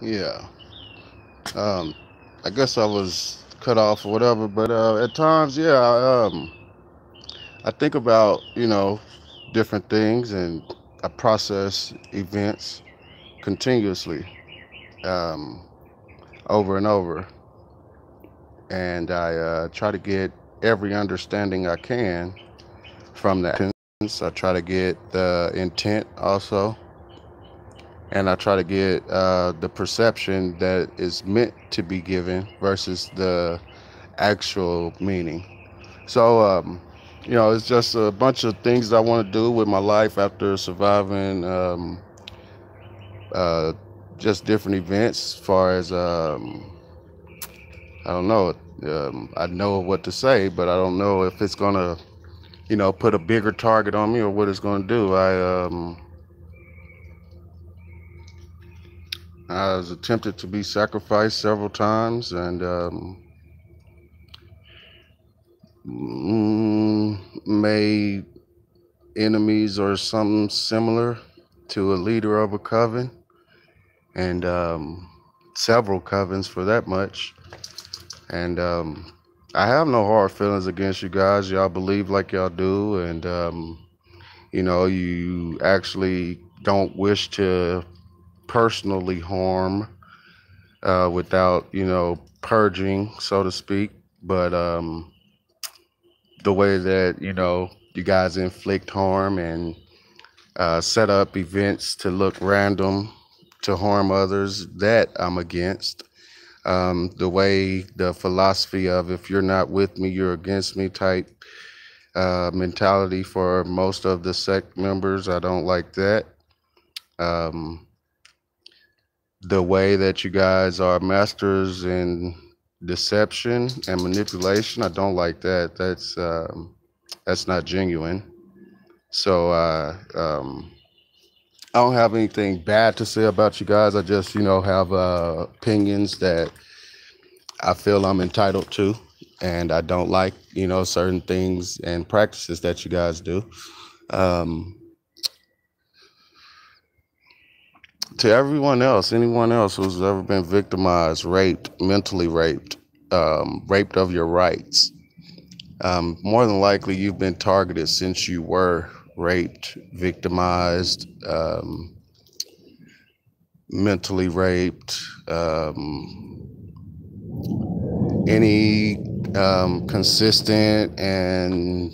Yeah. Um, I guess I was cut off or whatever, but at times, yeah, I think about different things, and I process events continuously, um, over and over, and I try to get every understanding I can from the actions. I try to get the intent also, and I try to get the perception that is meant to be given versus the actual meaning. So, it's just a bunch of things I want to do with my life after surviving uh, just different events. As far as I don't know, I know what to say, but I don't know if it's gonna, put a bigger target on me or what it's gonna do. I was attempted to be sacrificed several times, and made enemies or something similar to a leader of a coven, and several covens for that much. And I have no hard feelings against you guys. Y'all believe like y'all do, and you actually don't wish to personally harm without purging, so to speak. But the way that you guys inflict harm and set up events to look random to harm others, that I'm against. The way the philosophy of if you're not with me, you're against me type mentality for most of the sect members, I don't like that. Um, the way that you guys are masters in deception and manipulation, I don't like that. That's not genuine. So I don't have anything bad to say about you guys. I just have opinions that I feel I'm entitled to, and I don't like certain things and practices that you guys do. Um, to everyone else, anyone else who's ever been victimized, raped, mentally raped, raped of your rights, more than likely you've been targeted since you were raped, victimized, mentally raped, any consistent and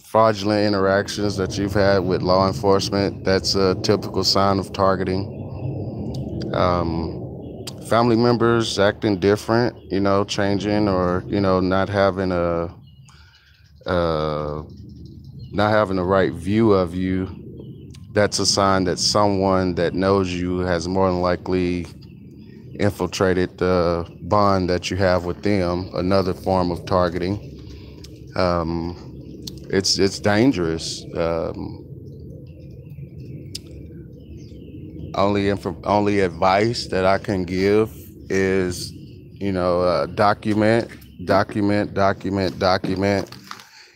fraudulent interactions that you've had with law enforcement, that's a typical sign of targeting. Family members acting different, changing or, uh, not having the right view of you, that's a sign that someone that knows you has more than likely infiltrated the bond that you have with them, another form of targeting. It's dangerous. Only advice that I can give is, document, document, document, document.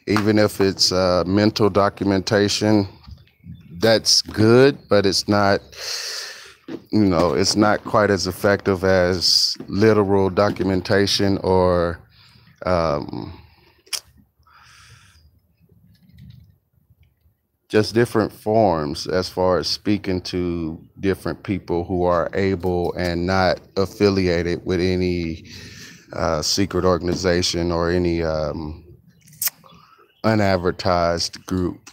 Even if it's mental documentation, that's good, but it's not quite as effective as literal documentation or um, just different forms as far as speaking to different people who are able and not affiliated with any secret organization or any unadvertised group.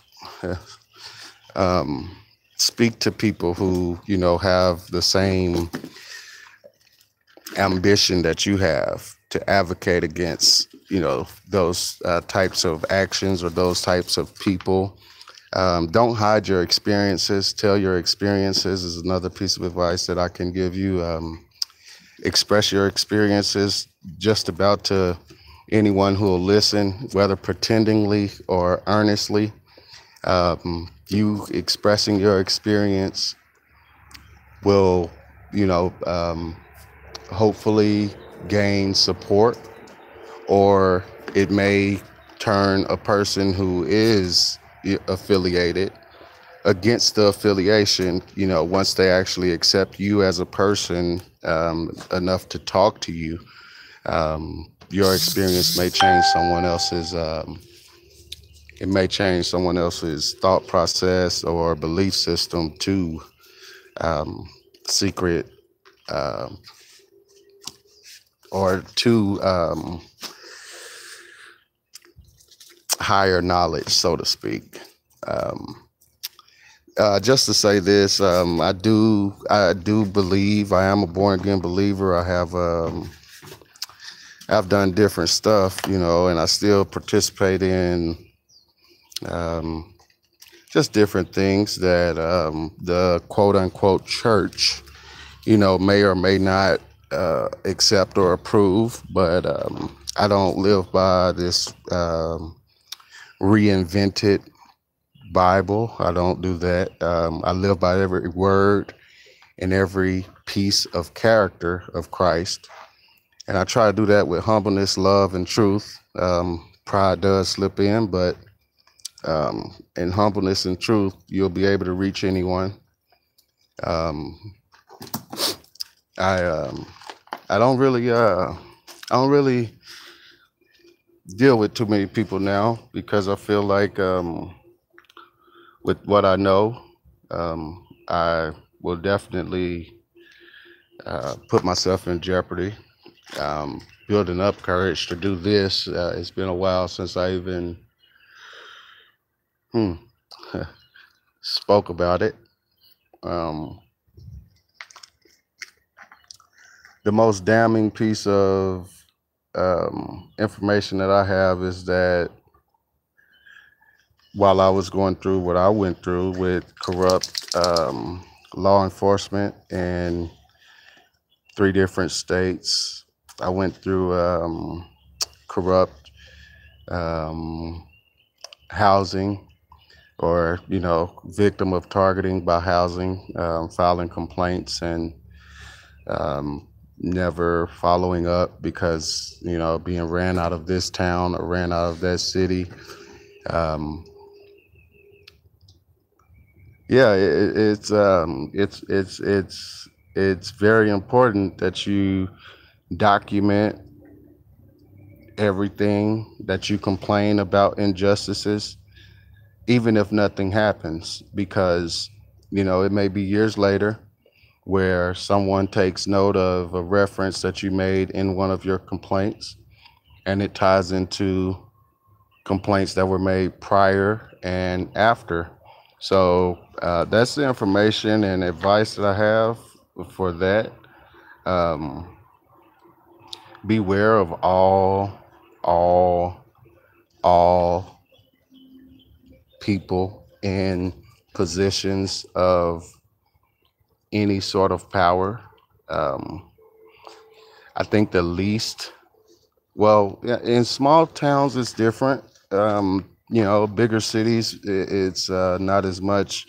um, Speak to people who have the same ambition that you have to advocate against those types of actions or those types of people. Don't hide your experiences. Tell your experiences is another piece of advice that I can give you. Express your experiences just about to anyone who will listen, whether pretendingly or earnestly. You expressing your experience will, you know, um, hopefully gain support, or it may turn a person who is affiliated against the affiliation, once they actually accept you as a person, enough to talk to you, your experience may change someone else's. It may change someone else's thought process or belief system to um, secret, um, or to higher knowledge, so to speak. Um, just to say this, I do believe I am a born again believer. I've done different stuff, and I still participate in um, just different things that the quote unquote church, may or may not accept or approve. But I don't live by this reinvented Bible. I don't do that. I live by every word and every piece of character of Christ. And I try to do that with humbleness, love, and truth. Pride does slip in, but in humbleness and truth, you'll be able to reach anyone. Um, I um, I don't really deal with too many people now because I feel like with what I know, I will definitely put myself in jeopardy. Building up courage to do this. It's been a while since I even hmm, spoke about it. Um, the most damning piece of information that I have is that while I was going through what I went through with corrupt law enforcement in 3 different states, I went through corrupt um, housing, or victim of targeting by housing, filing complaints and never following up because being ran out of this town or ran out of that city. um, yeah, it's very important that you document everything that you complain about injustices, even if nothing happens, because it may be years later where someone takes note of a reference that you made in one of your complaints, and it ties into complaints that were made prior and after. So that's the information and advice that I have for that. Um, Beware of all, all people in positions of any sort of power. Um, I think the least, well, yeah, in small towns it's different. Bigger cities, it's not as much.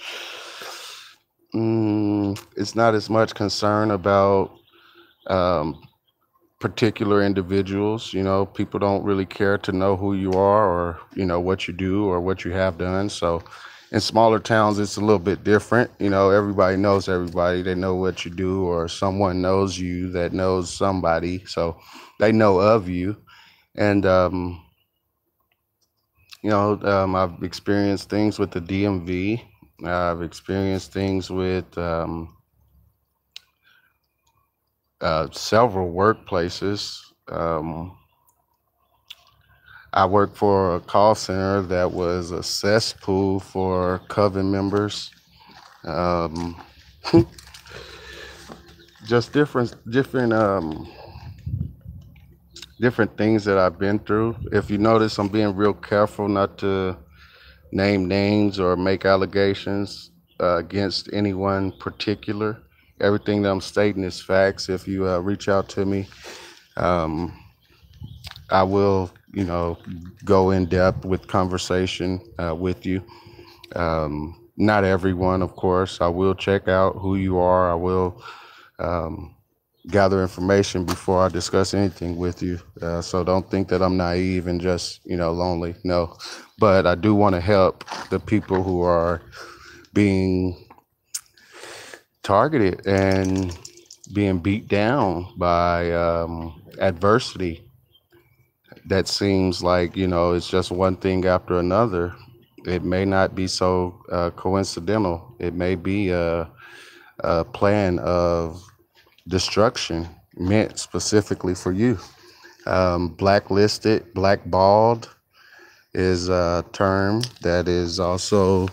It's not as much concern about um, particular individuals. People don't really care to know who you are, or what you do or what you have done. So in smaller towns it's a little bit different. Everybody knows everybody. They know what you do, or someone knows you that knows somebody, so they know of you. And I've experienced things with the DMV. I've experienced things with several workplaces. I worked for a call center that was a cesspool for coven members. Um, just different things that I've been through. If you notice, I'm being real careful not to name names or make allegations against anyone particular. Everything that I'm stating is facts. If you reach out to me, um, I will, go in depth with conversation with you. Not everyone, of course. I will check out who you are. I will um, gather information before I discuss anything with you. So don't think that I'm naive and just, lonely. No, but I do want to help the people who are being targeted and being beat down by adversity that seems like, it's just one thing after another. It may not be so coincidental. It may be a plan of destruction meant specifically for you. Blacklisted, blackballed is a term that is also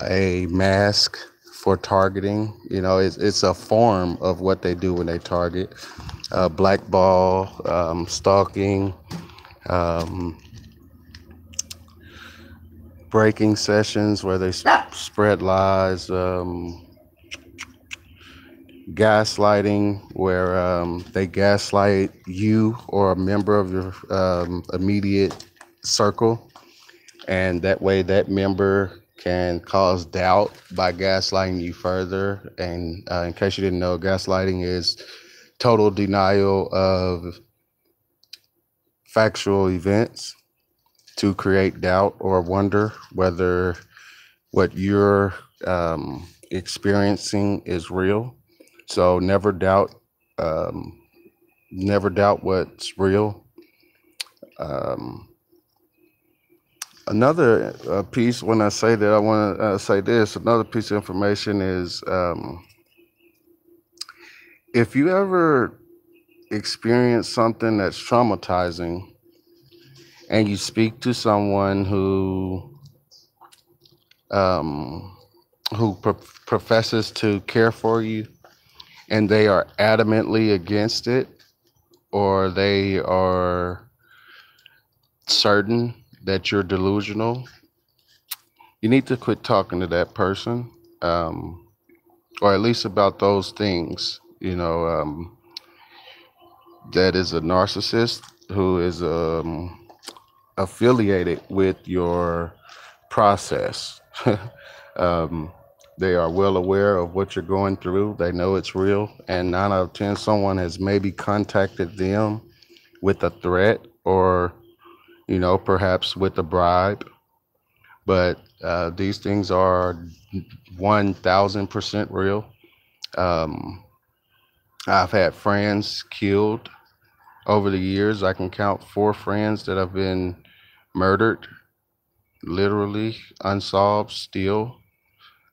a mask for targeting. It's a form of what they do when they target. Blackball, stalking, um, breaking sessions where they spread lies, gaslighting where they gaslight you or a member of your immediate circle, and that way that member can cause doubt by gaslighting you further. And in case you didn't know, gaslighting is total denial of factual events to create doubt or wonder whether what you're experiencing is real. So um, never doubt what's real. Um, Another piece, when I say that, I want to say this. Another piece of information is if you ever experience something that's traumatizing and you speak to someone um, who professes to care for you and they are adamantly against it, or they are certain that you're delusional, you need to quit talking to that person, or at least about those things. That is a narcissist who is affiliated with your process. um, they are well aware of what you're going through. They know it's real. And 9 out of 10, someone has maybe contacted them with a threat or, perhaps with a bribe. But these things are 1000% real. Um, I've had friends killed over the years. I can count 4 friends that have been murdered, literally unsolved still.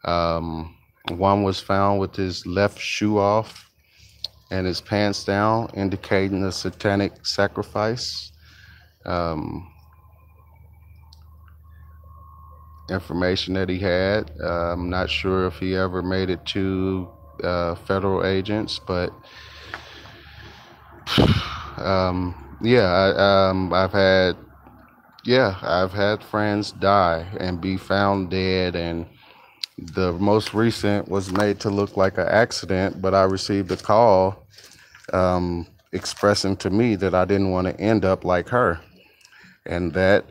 One was found with his left shoe off and his pants down, indicating a satanic sacrifice. Um, Information that he had. I'm not sure if he ever made it to federal agents, but yeah, I've had friends die and be found dead, and the most recent was made to look like an accident, but I received a call expressing to me that I didn't want to end up like her, and that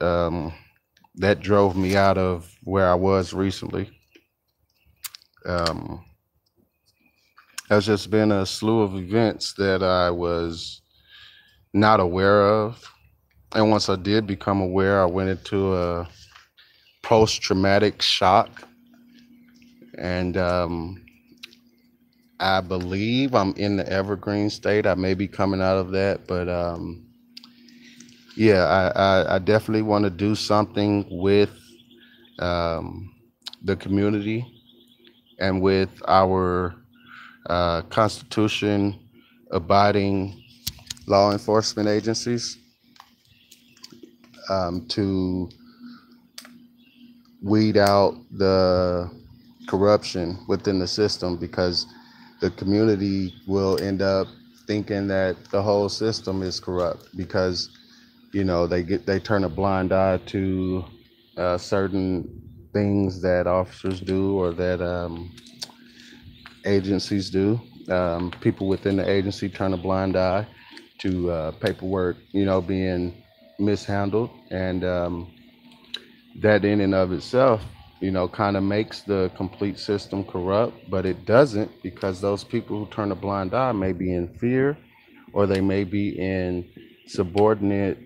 drove me out of where I was recently. Um, there's just been a slew of events that I was not aware of, and once I did become aware, I went into a post-traumatic shock, and I believe I'm in the evergreen state. I may be coming out of that, but yeah, I definitely want to do something with um, the community and with our Constitution abiding law enforcement agencies to weed out the corruption within the system, because the community will end up thinking that the whole system is corrupt because they turn a blind eye to certain things that officers do or that agencies do. People within the agency turn a blind eye to paperwork, being mishandled, and that in and of itself, kind of makes the complete system corrupt. But it doesn't, because those people who turn a blind eye may be in fear, or they may be in subordinate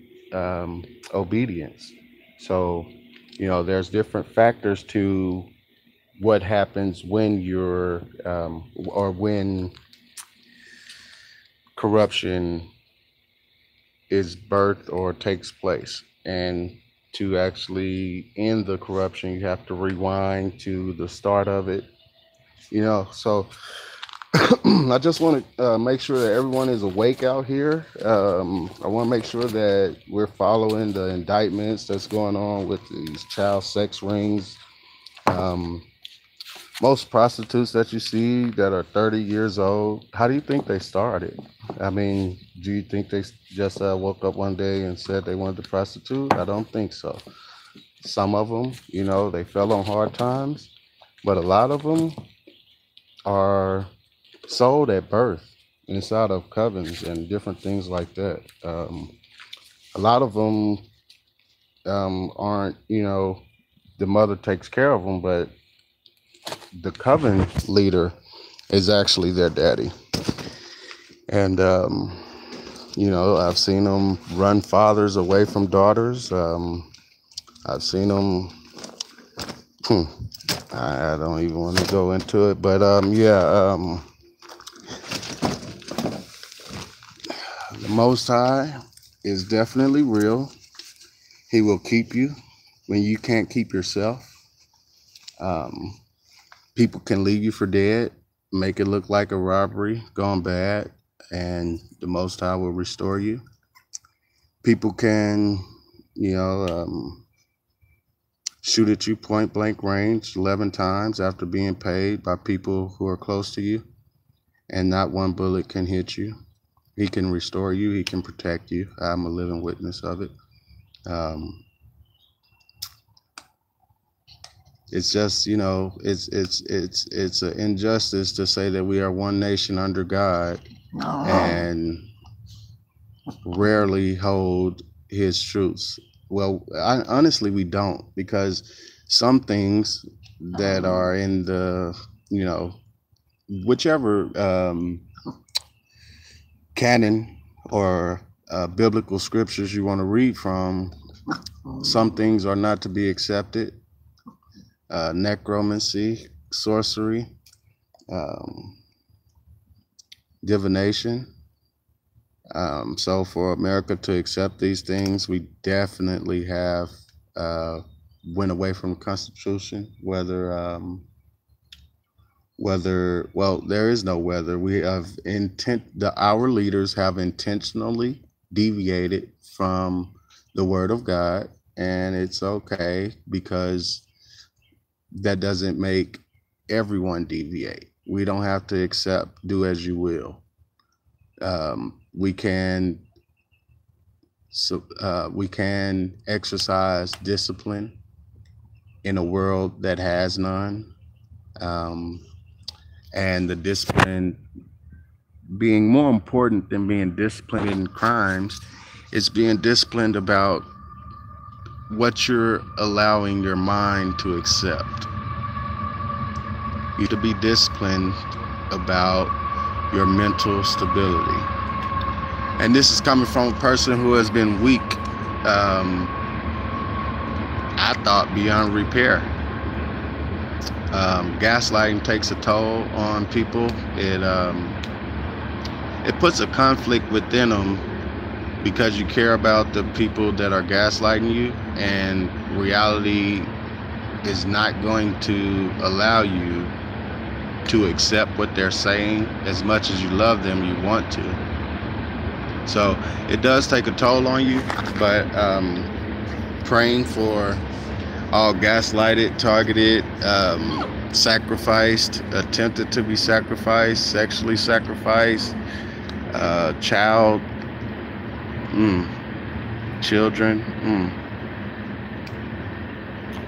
obedience. So, there's different factors to what happens when you're or when corruption is birthed or takes place. And to actually end the corruption, you have to rewind to the start of it. So I just want to make sure that everyone is awake out here. I want to make sure that we're following the indictments that's going on with these child sex rings. Most prostitutes that you see that are 30 years old, how do you think they started? I mean, do you think they just woke up one day and said they wanted to prostitute? I don't think so. Some of them, they fell on hard times, but a lot of them are sold at birth inside of covens and different things like that. A lot of them aren't, the mother takes care of them, but the coven leader is actually their daddy. And, I've seen them run fathers away from daughters. I've seen them, I don't even want to go into it, but the Most High is definitely real. He will keep you when you can't keep yourself. People can leave you for dead, make it look like a robbery gone bad, and the Most High will restore you. People can, shoot at you point blank range 11 times after being paid by people who are close to you, and not one bullet can hit you. He can restore you. He can protect you. I'm a living witness of it. It's just, it's an injustice to say that we are one nation under God and rarely hold his truths. Well, honestly, we don't, because some things that are in the, whichever canon or biblical scriptures you want to read from, some things are not to be accepted. Necromancy, sorcery, divination. So for America to accept these things, we definitely have went away from the Constitution. Well, there is no whether. We have our leaders have intentionally deviated from the Word of God, and it's okay, because that doesn't make everyone deviate. We don't have to do as you will. We can exercise discipline in a world that has none, and the discipline being more important than being disciplined in crimes is being disciplined about what you're allowing your mind to accept. You to be disciplined about your mental stability. And this is coming from a person who has been weak, I thought, beyond repair. Gaslighting takes a toll on people. It puts a conflict within them, because you care about the people that are gaslighting you, and reality is not going to allow you to accept what they're saying. As much as you love them, you want to. So it does take a toll on you, but praying for all gaslighted, targeted, sacrificed, attempted to be sacrificed, sexually sacrificed, children.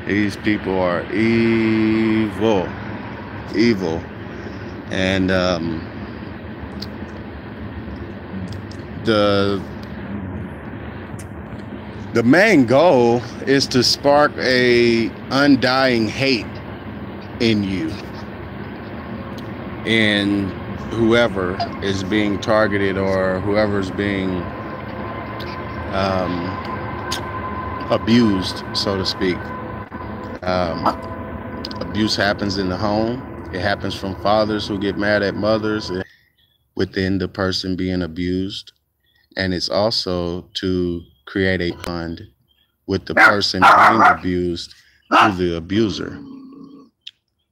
These people are evil. And the main goal is to spark a undying hate in you, and whoever is being targeted, or whoever's being abused, so to speak. abuse happens in the home. It happens from fathers who get mad at mothers within the person being abused. And it's also to create a bond with the person being abused to the abuser.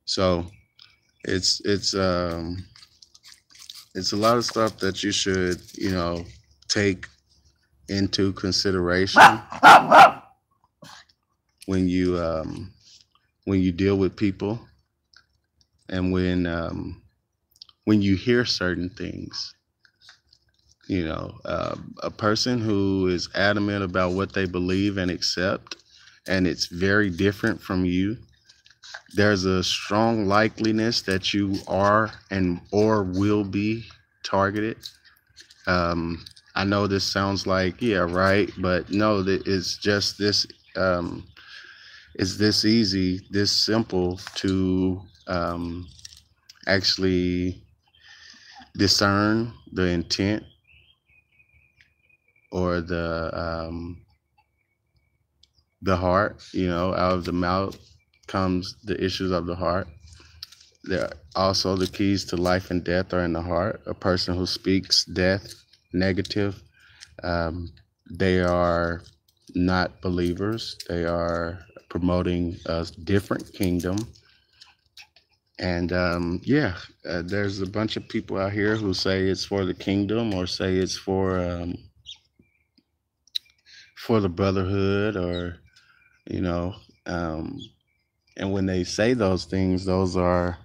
So it's it's a lot of stuff that you should, take into consideration when you deal with people, and when you hear certain things. A person who is adamant about what they believe and accept, and it's very different from you, there's a strong likeliness that you are and or will be targeted. I know this sounds like, yeah, right, but no, it's just this. It's this easy, this simple to actually discern the intent or the heart. Out of the mouth comes the issues of the heart. There also, the keys to life and death are in the heart. A person who speaks death, negative, they are not believers. They are promoting a different kingdom. And there's a bunch of people out here who say it's for the kingdom, or say it's for the brotherhood, or and when they say those things, those are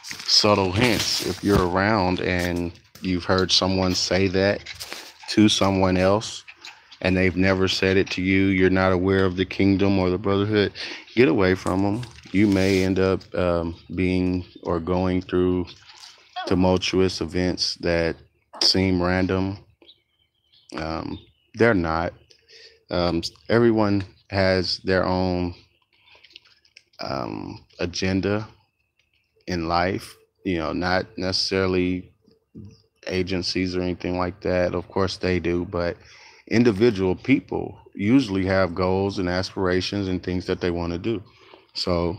subtle hints. If you're around and you've heard someone say that to someone else and they've never said it to you, you're not aware of the kingdom or the brotherhood, get away from them. You may end up being or going through tumultuous events that seem random. They're not. Everyone has their own agenda in life, not necessarily agencies or anything like that. Of course they do, but individual people usually have goals and aspirations and things that they want to do. So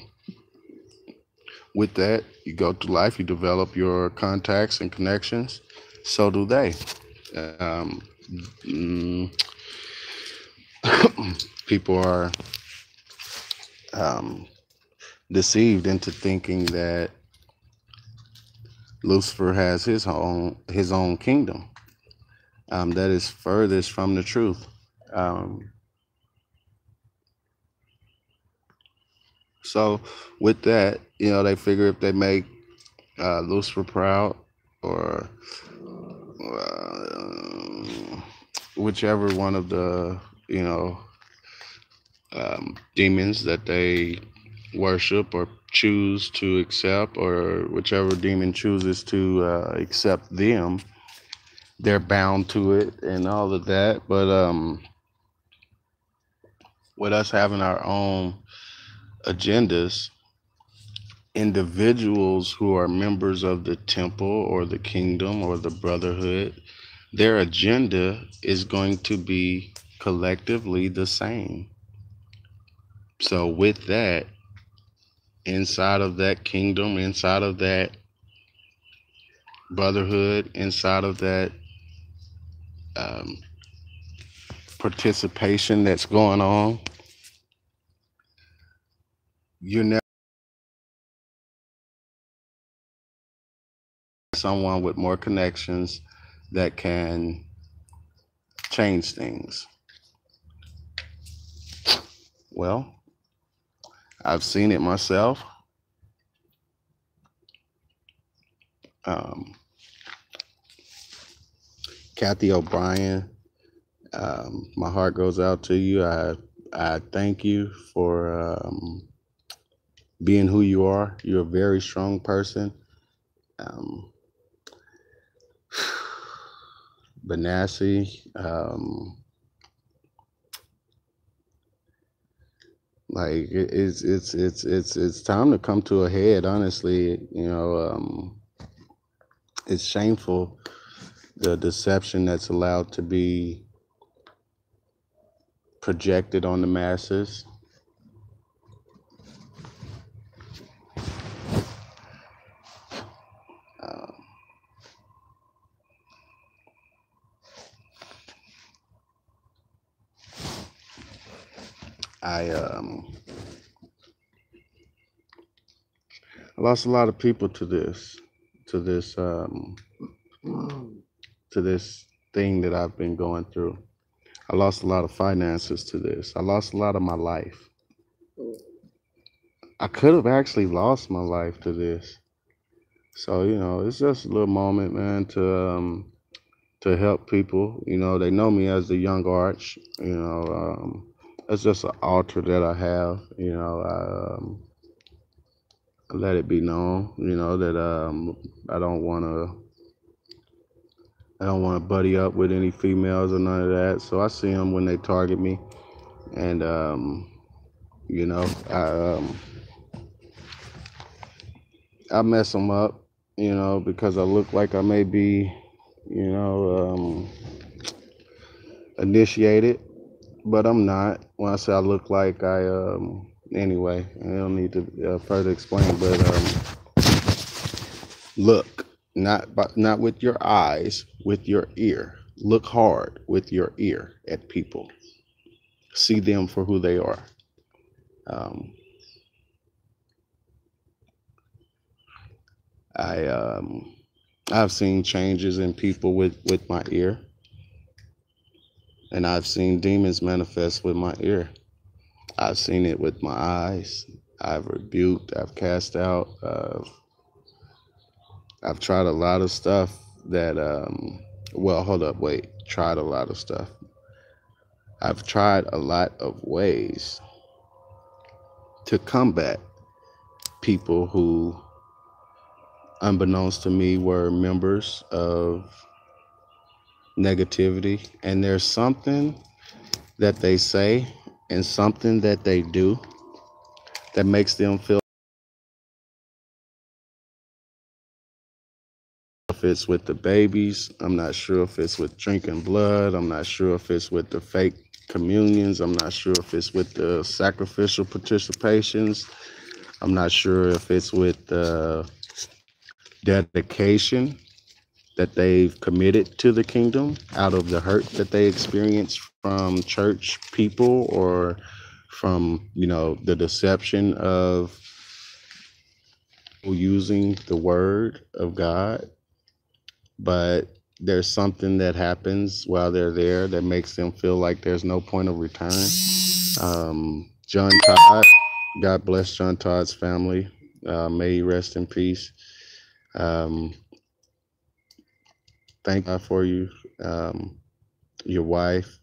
with that, you go through life, you develop your contacts and connections. So do they. Um, mm, People are deceived into thinking that Lucifer has his own kingdom. That is furthest from the truth. So with that, they figure if they make Lucifer proud, or whichever one of the demons that they worship or choose to accept, or whichever demon chooses to accept them, they're bound to it and all of that. But with us having our own agendas, individuals who are members of the temple or the kingdom or the brotherhood, their agenda is going to be collectively the same. So with that, inside of that kingdom, inside of that brotherhood, inside of that participation that's going on, you're never someone with more connections that can change things. Well, I've seen it myself. Kathy O'Brien, my heart goes out to you. I thank you for being who you are. You're a very strong person. Benassi, like it's time to come to a head. Honestly, it's shameful, the deception that's allowed to be projected on the masses. I I lost a lot of people to this, to this thing that I've been going through. I lost a lot of finances to this. I lost a lot of my life. I could have actually lost my life to this. So, it's just a little moment, man, to help people. They know me as the young arch. It's just an altar that I have. I let it be known. That I don't want to buddy up with any females or none of that. So I see them when they target me, and you know, I um, I mess them up. Because I look like I may be, you know, um, initiated, but I'm not. When I say I look like anyway, I don't need to further explain, but look, not with your eyes, with your ear. Look hard with your ear at people. See them for who they are. Um, I I've seen changes in people with my ear, and I've seen demons manifest with my ear. I've seen it with my eyes. I've rebuked. I've cast out. I've tried a lot of stuff that. Well, hold up, wait. Tried a lot of stuff. I've tried a lot of ways to combat people who, unbeknownst to me, were members of negativity. And there's something that they say and something that they do that makes them feel. If it's with the babies, I'm not sure if it's with drinking blood. I'm not sure if it's with the fake communions. I'm not sure if it's with the sacrificial participations. I'm not sure if it's with the dedication that they've committed to the kingdom out of the hurt that they experienced from church people, or from, the deception of using the word of God. But there's something that happens while they're there that makes them feel like there's no point of return. John Todd, God bless John Todd's family. May he rest in peace. Thank God for you, your wife,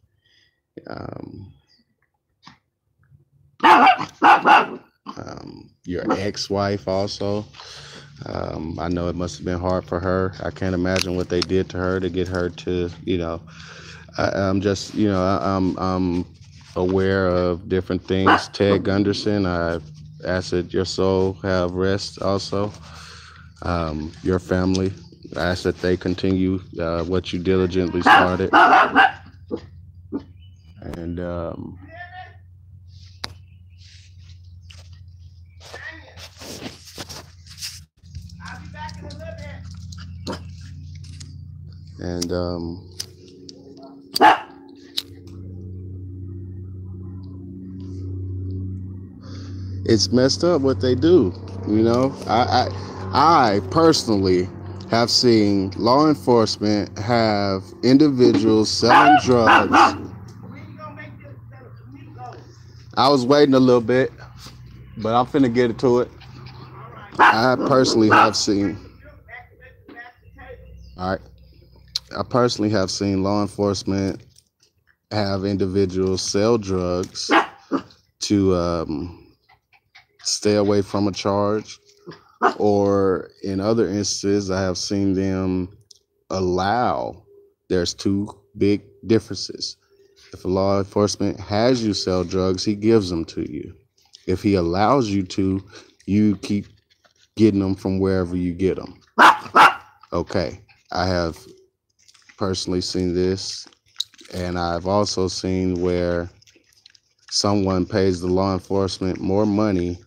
your ex-wife also. I know it must have been hard for her. I can't imagine what they did to her to get her to, I'm just, I'm aware of different things. Ted Gunderson, I ask that your soul have rest also. Your family, I ask that they continue what you diligently started. And it's messed up what they do. I personally have seen law enforcement have individuals selling drugs. I was waiting a little bit, but I'm finna get to it. I personally have seen. All right. I personally have seen law enforcement have individuals sell drugs to stay away from a charge, or in other instances, I have seen them allow. There's two big differences. If a law enforcement has you sell drugs, he gives them to you. If he allows you to, you keep getting them from wherever you get them. Okay, I have personally seen this, and I've also seen where someone pays the law enforcement more money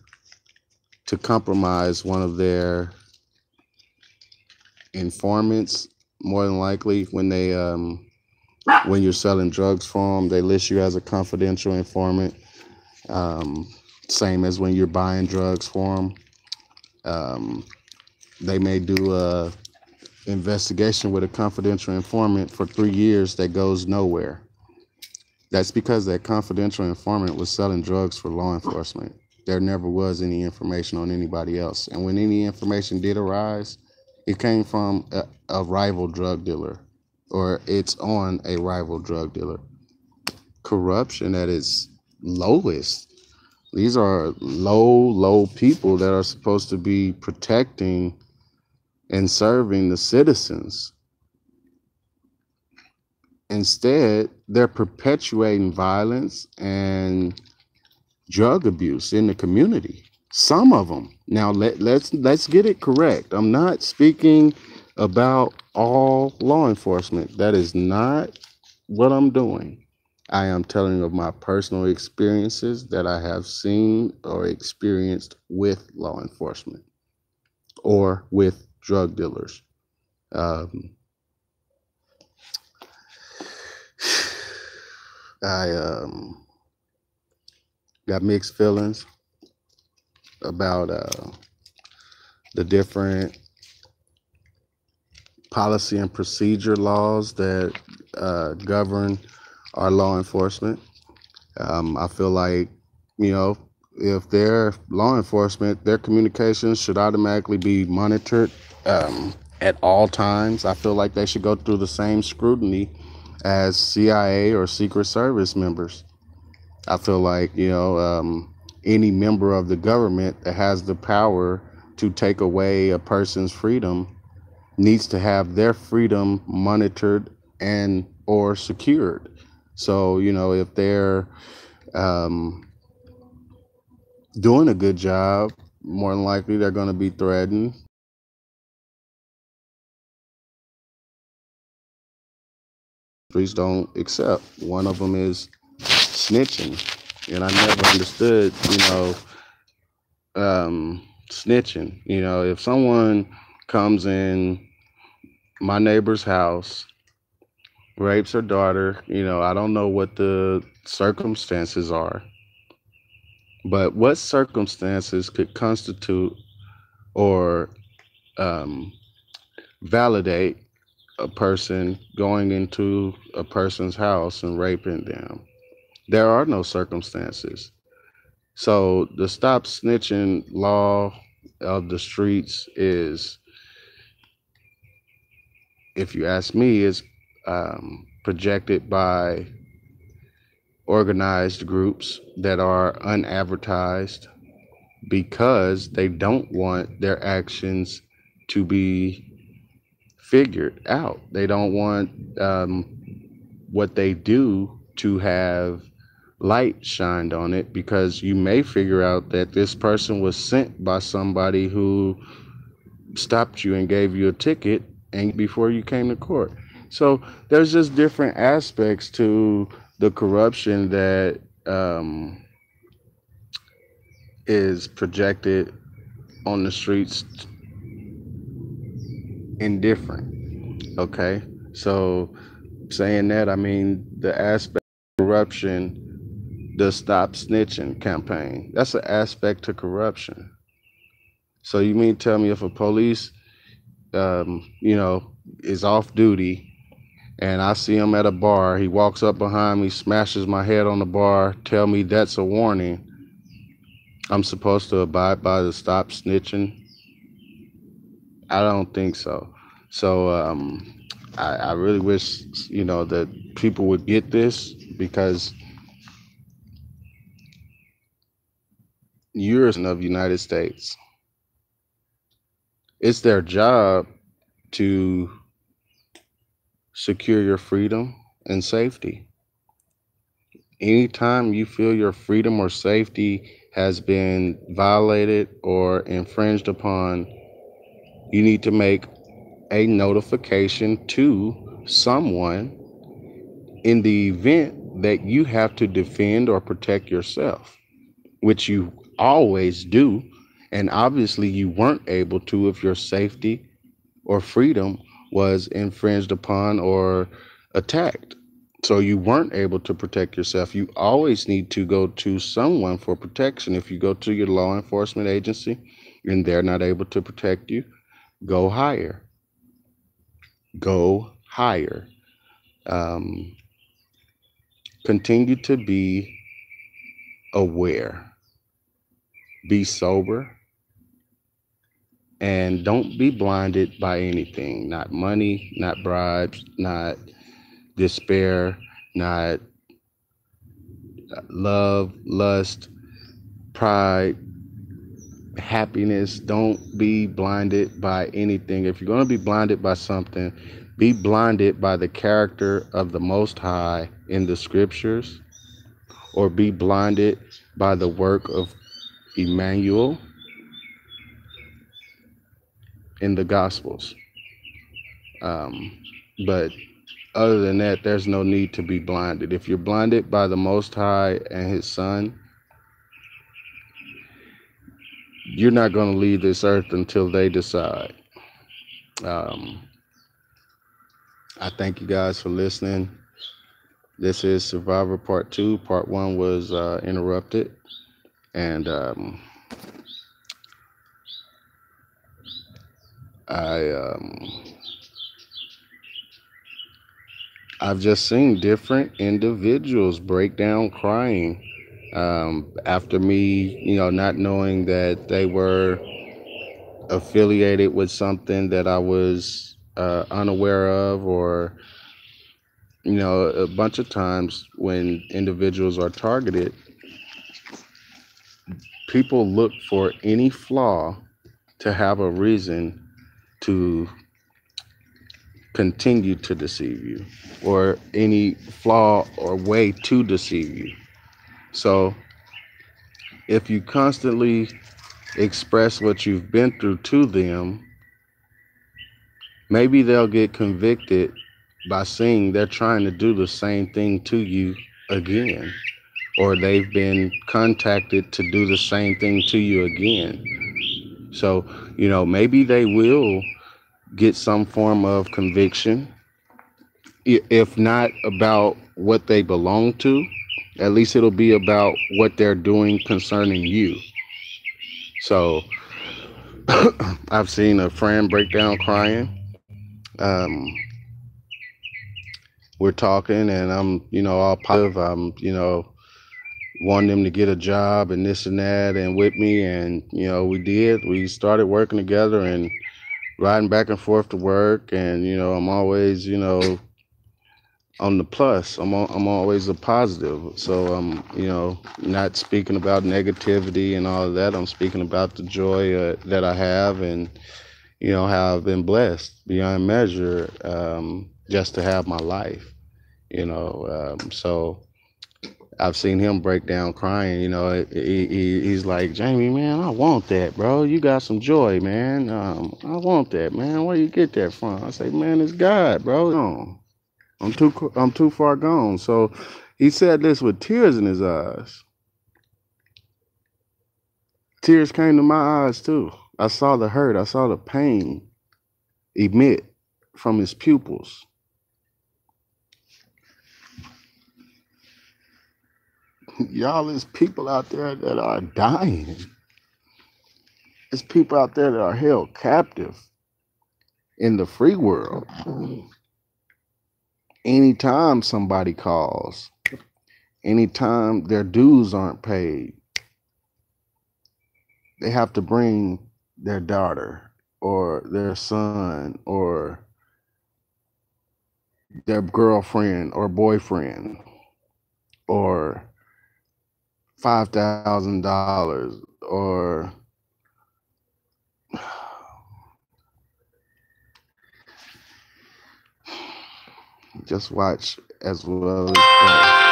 to compromise one of their informants. More than likely, when you're selling drugs for them, they list you as a confidential informant, Um, Same as when you're buying drugs for them. Um, they may do a investigation with a confidential informant for 3 years that goes nowhere. That's because that confidential informant was selling drugs for law enforcement. There never was any information on anybody else. And when any information did arise, it came from a rival drug dealer, or it's on a rival drug dealer. Corruption at its lowest. These are low people that are supposed to be protecting and serving the citizens. Instead, they're perpetuating violence and drug abuse in the community. Some of them. Now let's get it correct. I'm not speaking about all law enforcement. That is not what I'm doing. I am telling of my personal experiences that I have seen or experienced with law enforcement or with drug dealers. Um, I got mixed feelings about the different policy and procedure laws that govern our law enforcement. I feel like, you know, if they're law enforcement, their communications should automatically be monitored at all times. I feel like they should go through the same scrutiny as CIA or Secret Service members. I feel like, any member of the government that has the power to take away a person's freedom needs to have their freedom monitored and or secured. So, if they're doing a good job, more than likely they're going to be threatened. Please don't accept. One of them is snitching. And I never understood, snitching. If someone comes in my neighbor's house, rapes her daughter, I don't know what the circumstances are, but what circumstances could constitute or um, validate a person going into a person's house and raping them? There are no circumstances. So the stop snitching law of the streets is, if you ask me, is projected by organized groups that are unadvertised because they don't want their actions to be figured out. They don't want what they do to have light shined on it, because you may figure out that this person was sent by somebody who stopped you and gave you a ticket and before you came to court. So there's just different aspects to the corruption that is projected on the streets indifferent. Okay, so saying that, I mean the aspect of corruption, the stop snitching campaign, that's an aspect to corruption. So you mean tell me if a police is off duty and I see him at a bar, he walks up behind me, smashes my head on the bar, tell me that's a warning, I'm supposed to abide by the stop snitching? I don't think so. So I really wish, that people would get this, because you're a citizen of the United States. It's their job to secure your freedom and safety. Anytime you feel your freedom or safety has been violated or infringed upon, you need to make a notification to someone in the event that you have to defend or protect yourself, which you always do. And obviously you weren't able to if your safety or freedom was infringed upon or attacked. So you weren't able to protect yourself. You always need to go to someone for protection. If you go to your law enforcement agency and they're not able to protect you, go higher. Go higher. Um, Continue to be aware, be sober, and don't be blinded by anything, not money, not bribes, not despair, not love, lust, pride, happiness. Don't be blinded by anything. If you're going to be blinded by something, be blinded by the character of the Most High in the scriptures, or be blinded by the work of Emmanuel in the Gospels. Um, but other than that, there's no need to be blinded. If you're blinded by the Most High and His Son, you're not going to leave this earth until they decide. Um, I thank you guys for listening. This is Survivor Part 2. Part 1 was interrupted. And I, I've just seen different individuals break down crying after me, not knowing that they were affiliated with something that I was unaware of, or a bunch of times when individuals are targeted, people look for any flaw to have a reason to continue to deceive you, or any flaw or way to deceive you. So if you constantly express what you've been through to them, maybe they'll get convicted by seeing they're trying to do the same thing to you again, or they've been contacted to do the same thing to you again. So, maybe they will get some form of conviction, if not about what they belong to, at least it'll be about what they're doing concerning you. So I've seen a friend break down crying. Um, we're talking and I'm, all positive. I'm, wanting them to get a job and this and that and with me. And, we started working together and riding back and forth to work. And, I'm always, on the plus. I'm always a positive. So I'm, not speaking about negativity and all of that. I'm speaking about the joy that I have, and how I've been blessed beyond measure, just to have my life. So I've seen him break down crying. He's like, Jamie, man, I want that, bro. You got some joy, man. I want that, man. Where you get that from? I say, man, it's God, bro. No. I'm too far gone. So he said this with tears in his eyes. Tears came to my eyes too. I saw the hurt. I saw the pain emit from his pupils. Y'all, there's people out there that are dying. There's people out there that are held captive in the free world. Anytime somebody calls, anytime their dues aren't paid, they have to bring their daughter or their son or their girlfriend or boyfriend, or $5,000, or just watch as well as play.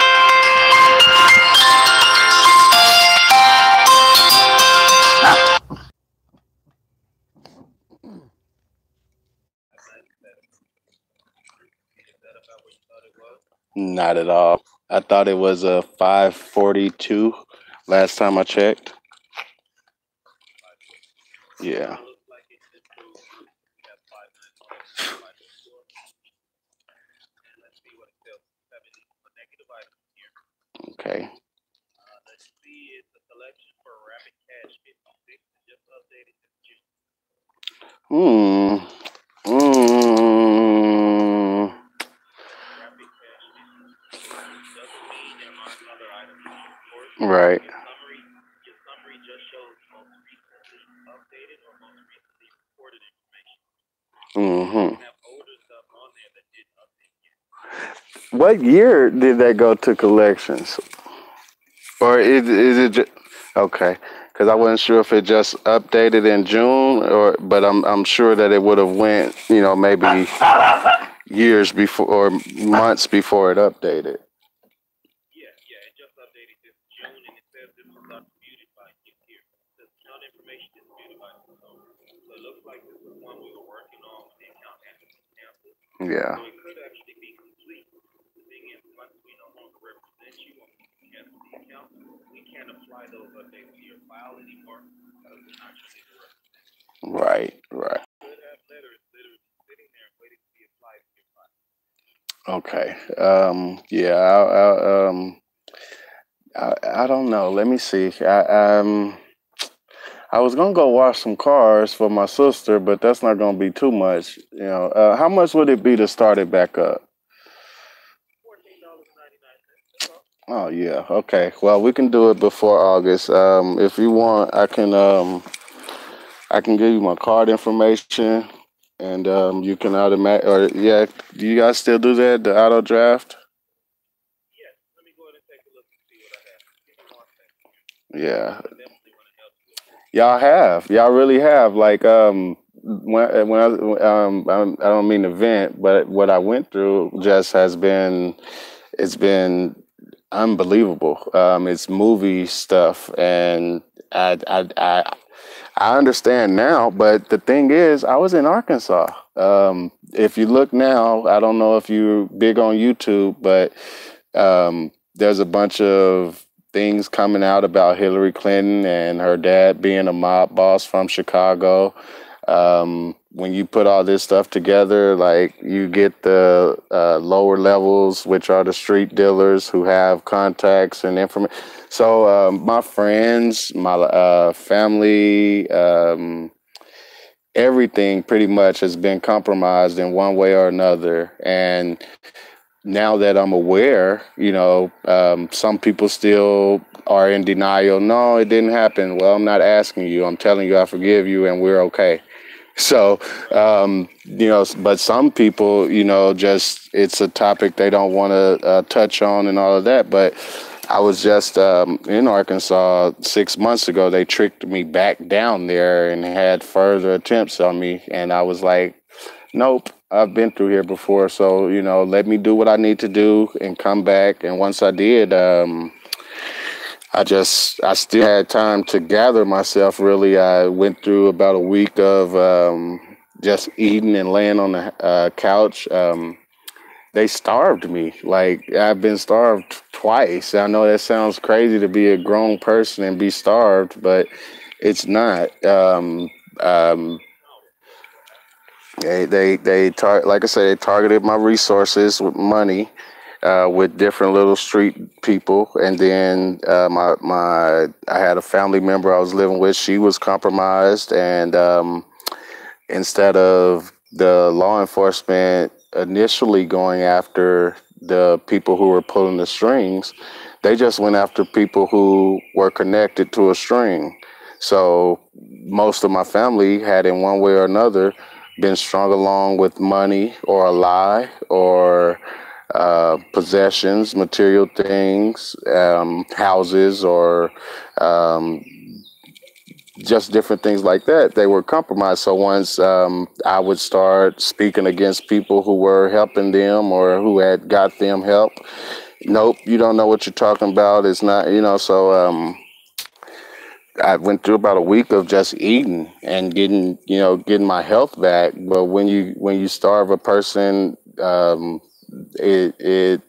Not at all. I thought it was a 542 last time I checked. Yeah. Okay. Hmm. Mm. Right. Hmm. What year did that go to collections? Or is it just okay? Because I wasn't sure if it just updated in June, or but I'm sure that it would have went, maybe years before or months before it updated. Yeah. Right. Right. Okay. Yeah. I don't know. Let me see. I was gonna go wash some cars for my sister, but that's not gonna be too much. How much would it be to start it back up? Oh yeah. Okay. Well, we can do it before August. If you want, I can give you my card information, and you can automatic. Or yeah, do you guys still do that? The auto draft? Yeah. Y'all really have. Like I don't mean to vent, but what I went through just has been it's been unbelievable. It's movie stuff, and I I I I understand now, but the thing is, I was in Arkansas. If you look now, I don't know if you're big on YouTube, but there's a bunch of things coming out about Hillary Clinton and her dad being a mob boss from Chicago. When you put all this stuff together, like you get the lower levels, which are the street dealers who have contacts and information. So my friends, my family, everything pretty much has been compromised in one way or another. And now that I'm aware, some people still are in denial. No, it didn't happen. Well, I'm not asking you. I'm telling you I forgive you and we're okay. So, but some people, just it's a topic they don't want to touch on and all of that. But I was just in Arkansas 6 months ago. They tricked me back down there and had further attempts on me. And I was like, nope, I've been through here before. So, let me do what I need to do and come back. And once I did, I still had time to gather myself. Really, I went through about a week of just eating and laying on the couch. They starved me. Like I've been starved twice. I know that sounds crazy to be a grown person and be starved, but it's not. Um, like I said, they targeted my resources with money, with different little street people, and then I had a family member I was living with. She was compromised, and instead of the law enforcement initially going after the people who were pulling the strings, they just went after people who were connected to a string. So most of my family had, in one way or another, been strung along with money or a lie or possessions, material things, houses, or um, just different things like that. They were compromised. So once I would start speaking against people who were helping them or who had got them help, nope, you don't know what you're talking about. It's not, So I went through about a week of just eating and getting my health back. But when you starve a person, it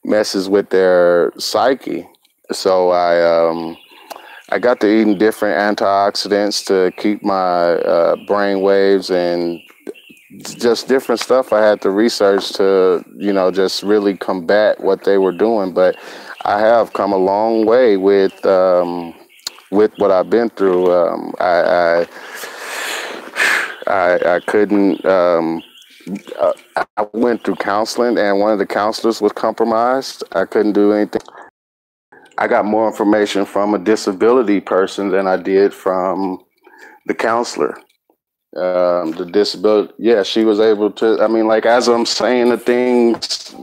messes with their psyche. So I got to eating different antioxidants to keep my brain waves and just different stuff I had to research to, just really combat what they were doing. But I have come a long way with what I've been through. I couldn't. I went through counseling, and one of the counselors was compromised. I couldn't do anything. I got more information from a disability person than I did from the counselor. The disability, yeah, she was able to. I mean, like as I'm saying the things